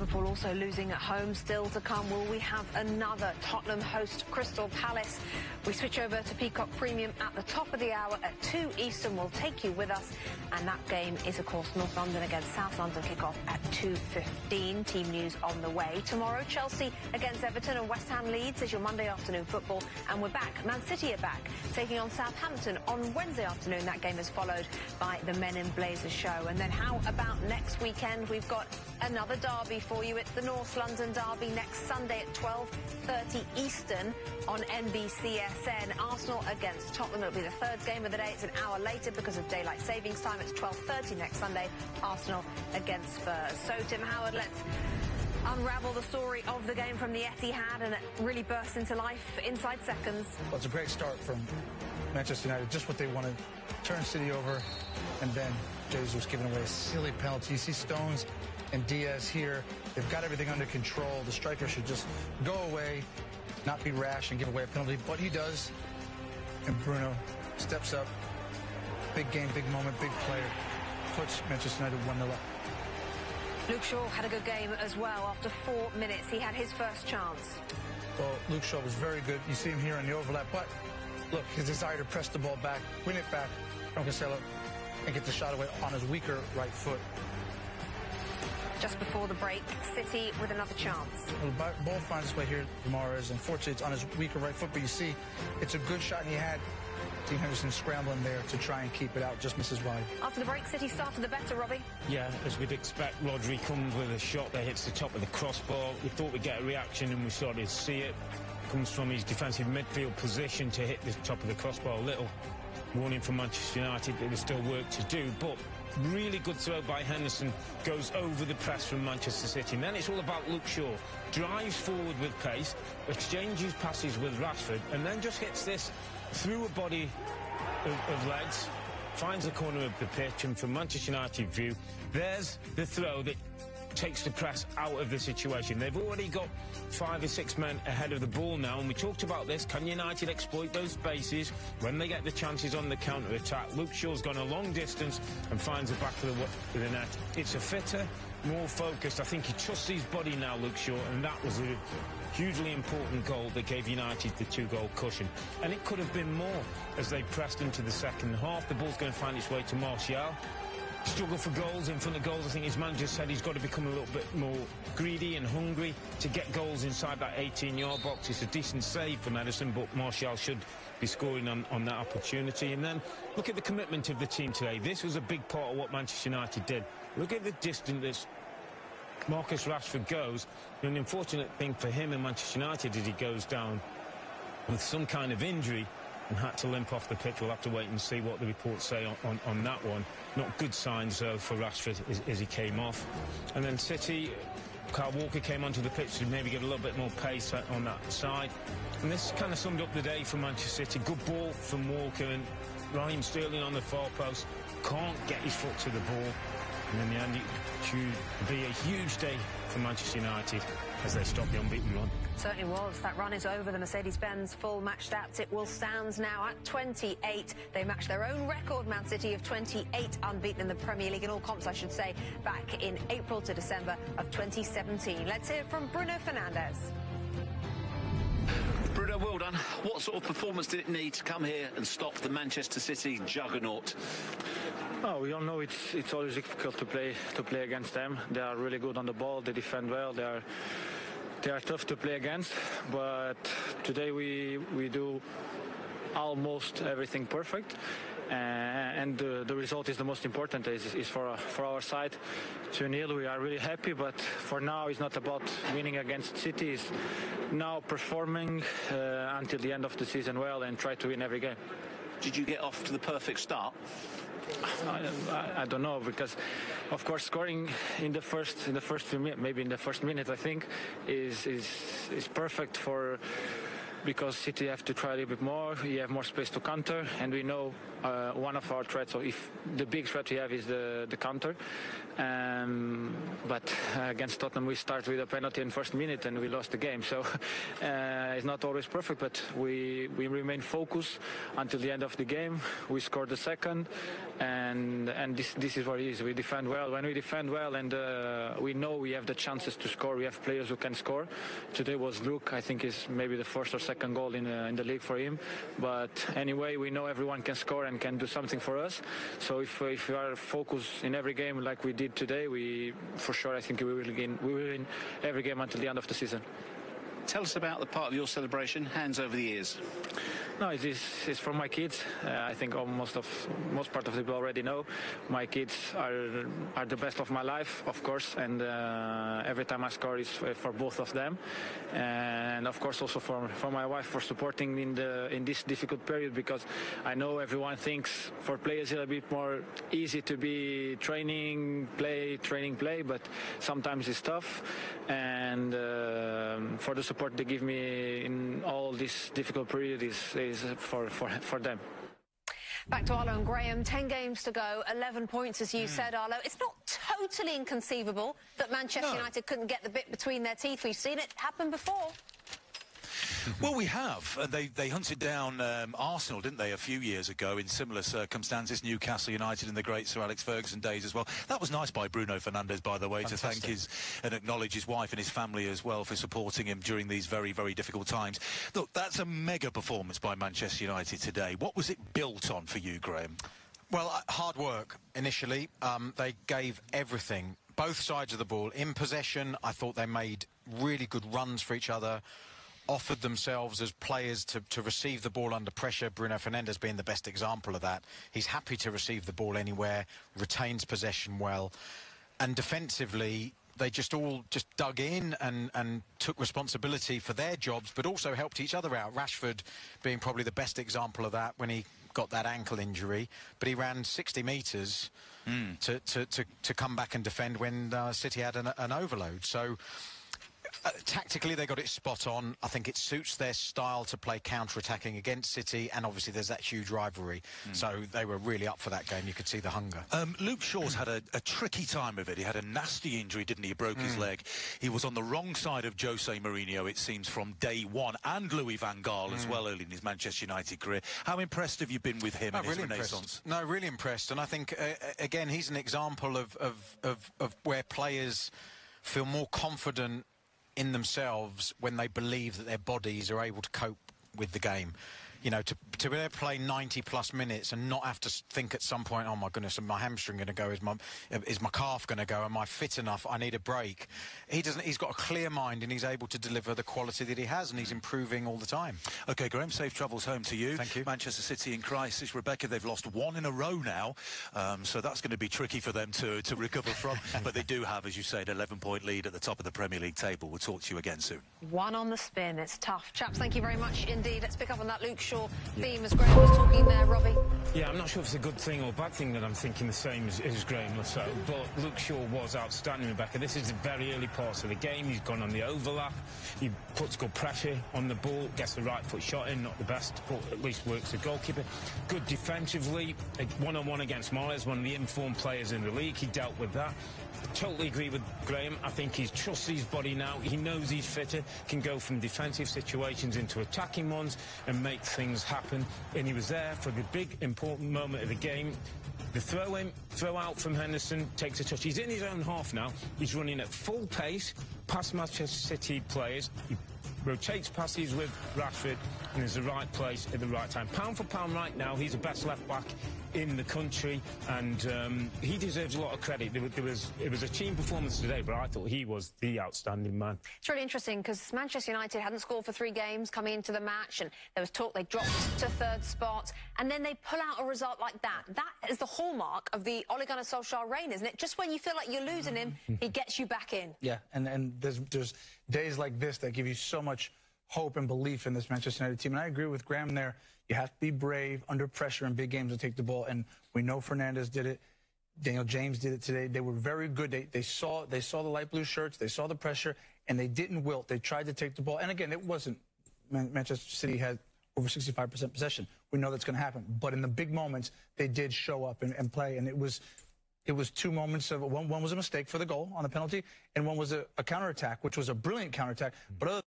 Liverpool also losing at home. Still to come, will we have another Tottenham host Crystal Palace? We switch over to Peacock Premium at the top of the hour at 2 Eastern. We'll take you with us. And that game is, of course, North London against South London kick-off at 2:15. Team news on the way. Tomorrow, Chelsea against Everton and West Ham Leeds is your Monday afternoon football. And we're back. Man City are back, taking on Southampton on Wednesday afternoon. That game is followed by the Men in Blazers show. And then how about next weekend? We've got another derby for you. It's the North London derby next Sunday at 12:30 Eastern on NBCSN. Arsenal against Tottenham. It'll be the third game of the day. It's an hour later because of daylight savings time. It's 12:30 next Sunday. Arsenal against Spurs. So, Tim Howard, let's unravel the story of the game from the Etihad, and it really burst into life inside seconds. Well, it's a great start from Manchester United. Just what they wanted. Turn City over, and then Jesus giving away a silly penalty. You see Stones and Diaz here. They've got everything under control. The striker should just go away, not be rash and give away a penalty, but he does. And Bruno steps up. Big game, big moment, big player. Puts Manchester United 1-0 up. Luke Shaw had a good game as well. After 4 minutes, he had his first chance. Well, Luke Shaw was very good. You see him here in the overlap, but look, his desire to press the ball back, win it back from Cancelo, and get the shot away on his weaker right foot. Just before the break, City with another chance. Well, the ball finds its way here to Mahrez. Unfortunately, it's on his weaker right foot, but you see, it's a good shot, and he had Dean Henderson scrambling there to try and keep it out, just misses wide. After the break, City started the better, Robbie. Yeah, as we'd expect, Rodri comes with a shot that hits the top of the crossbar. We thought we'd get a reaction, and we started to see it. Comes from his defensive midfield position to hit the top of the crossbar. A little warning from Manchester United that there's still work to do, but really good throw by Henderson, goes over the press from Manchester City. And then it's all about Luke Shaw. Drives forward with pace, exchanges passes with Rashford, and then just hits this through a body of legs, finds the corner of the pitch, and from Manchester United view, there's the throw that takes the press out of the situation. They've already got 5 or 6 men ahead of the ball now, and we talked about this. Can United exploit those spaces when they get the chances on the counter-attack? Luke Shaw's gone a long distance and finds the back of the net. It's a fitter, more focused. I think he trusts his body now, Luke Shaw, and that was a hugely important goal that gave United the 2-goal cushion. And it could have been more as they pressed into the second half. The ball's going to find its way to Martial. Struggle for goals in front of goals. I think his manager said he's got to become a little bit more greedy and hungry to get goals inside that 18-yard box. It's a decent save from Edison, but Martial should be scoring on that opportunity. And then look at the commitment of the team today. This was a big part of what Manchester United did. Look at the distance that Marcus Rashford goes. And the unfortunate thing for him and Manchester United is he goes down with some kind of injury and had to limp off the pitch. We'll have to wait and see what the reports say on that one. Not good signs, though, for Rashford as he came off. And then City, Kyle Walker came onto the pitch to maybe get a little bit more pace on that side. And this kind of summed up the day for Manchester City. Good ball from Walker, and Raheem Sterling on the far post can't get his foot to the ball. And in the end, it should be a huge day for Manchester United as they stop the unbeaten run. Certainly was. That run is over. The Mercedes-Benz full match stats. It will stand now at 28. They matched their own record, Man City, of 28 unbeaten in the Premier League, in all comps, I should say, back in April to December of 2017. Let's hear from Bruno Fernandes. Bruno, well done. What sort of performance did it need to come here and stop the Manchester City juggernaut? Oh, we all know it's always difficult to play against them. They are really good on the ball. They defend well. They are tough to play against. But today we do almost everything perfect. And the result is the most important. Is for our side. 2-0. We are really happy. But for now, it's not about winning against City. It's now performing until the end of the season well and try to win every game. Did you get off to the perfect start? I don't know, because of course scoring in the first few minutes, maybe in the first minute, I think is perfect for because City have to try a little bit more. We have more space to counter, and we know one of our threats, or if the big threat we have is the counter. But against Tottenham, we start with a penalty in first minute and we lost the game. So it's not always perfect, but we remain focused until the end of the game. We scored the second, and this is what it is. We defend well. When we defend well, and we know we have the chances to score, we have players who can score. Today was Luke. I think is maybe the first or second goal in the league for him. But anyway, we know everyone can score and can do something for us. So if we are focused in every game like we did today, for sure I think we will win every game until the end of the season. Tell us about the part of your celebration, hands over the ears. No, it's for my kids. I think most part of the people already know. My kids are the best of my life, of course, and every time I score is for both of them, and of course also for my wife for supporting me in this difficult period, because I know everyone thinks for players it's a bit more easy to be training, play, but sometimes it's tough, and for the support they give me in all this difficult period is for them. Back to Arlo and Graham, 10 games to go, 11 points, as you said, Arlo. It's not totally inconceivable that Manchester United couldn't get the bit between their teeth. We've seen it happen before. Well, we have. They hunted down Arsenal, didn't they, a few years ago in similar circumstances. Newcastle United in the great Sir Alex Ferguson days as well. That was nice by Bruno Fernandes, by the way, Fantastic. to thank and acknowledge his wife and his family as well for supporting him during these very, very difficult times. Look, that's a mega performance by Manchester United today. What was it built on for you, Graham? Well, hard work initially. They gave everything, both sides of the ball. In possession, I thought they made really good runs for each other, offered themselves as players to receive the ball under pressure. Bruno Fernandes being the best example of that. He's happy to receive the ball anywhere, retains possession well, and defensively they all dug in and took responsibility for their jobs, but also helped each other out. Rashford being probably the best example of that when he got that ankle injury, but he ran 60 metres to come back and defend when City had an overload. So tactically, they got it spot on. I think it suits their style to play counter-attacking against City, and obviously there's that huge rivalry. So they were really up for that game. You could see the hunger. Luke Shaw's had a tricky time of it. He had a nasty injury, didn't he? He broke his leg. He was on the wrong side of Jose Mourinho, it seems, from day one, and Louis van Gaal as well early in his Manchester United career. How impressed have you been with him and his renaissance? No, really impressed. And I think, again, he's an example of where players feel more confident in themselves when they believe that their bodies are able to cope with the game. You know, to be able to play 90+ minutes and not have to think at some point, oh my goodness, is my hamstring going to go? Is my calf going to go? Am I fit enough? I need a break. He's got a clear mind and he's able to deliver the quality that he has, and he's improving all the time. OK, Graham, safe travels home to you. Thank you. Manchester City in crisis. Rebecca, they've lost one in a row now, so that's going to be tricky for them to recover from. But they do have, as you said, an 11-point lead at the top of the Premier League table. We'll talk to you again soon. One on the spin. It's tough. Chaps, thank you very much indeed. Let's pick up on that Luke Shaw theme as Graham was talking there, Robbie. Yeah, I'm not sure if it's a good thing or bad thing that I'm thinking the same as Graham Lasso, but Luke Shaw was outstanding, Rebecca. This is the very early parts of the game. He's gone on the overlap. He puts good pressure on the ball, gets the right foot shot in, not the best, but at least works the goalkeeper. Good defensively, one-on-one against Mahrez, one of the informed players in the league. He dealt with that. Totally agree with Graham. I think he trusts his body now. He knows he's fitter, can go from defensive situations into attacking ones and make things happen. And he was there for the big, important moment of the game. The throw out from Henderson, takes a touch. He's in his own half now. He's running at full pace past Manchester City players. He rotates passes with Rashford and is the right place at the right time. Pound for pound right now, he's the best left-back in the country, and he deserves a lot of credit. It was a team performance today, but I thought he was the outstanding man. It's really interesting because Manchester United hadn't scored for 3 games coming into the match, and there was talk they dropped to 3rd spot, and then they pull out a result like that. That is the hallmark of the Ole Gunnar Solskjaer reign, isn't it? Just when you feel like you're losing him, he gets you back in. Yeah, and there's days like this that give you so much hope and belief in this Manchester United team. And I agree with Graham there. You have to be brave under pressure in big games to take the ball. And we know Fernandes did it. Daniel James did it today. They were very good. They saw the light blue shirts. They saw the pressure, and they didn't wilt. They tried to take the ball. And again, it wasn't Manchester City had over 65% possession. We know that's going to happen. But in the big moments, they did show up and play. And it was 2 moments of one was a mistake for the goal on the penalty, and one was a counterattack, which was a brilliant counterattack. But other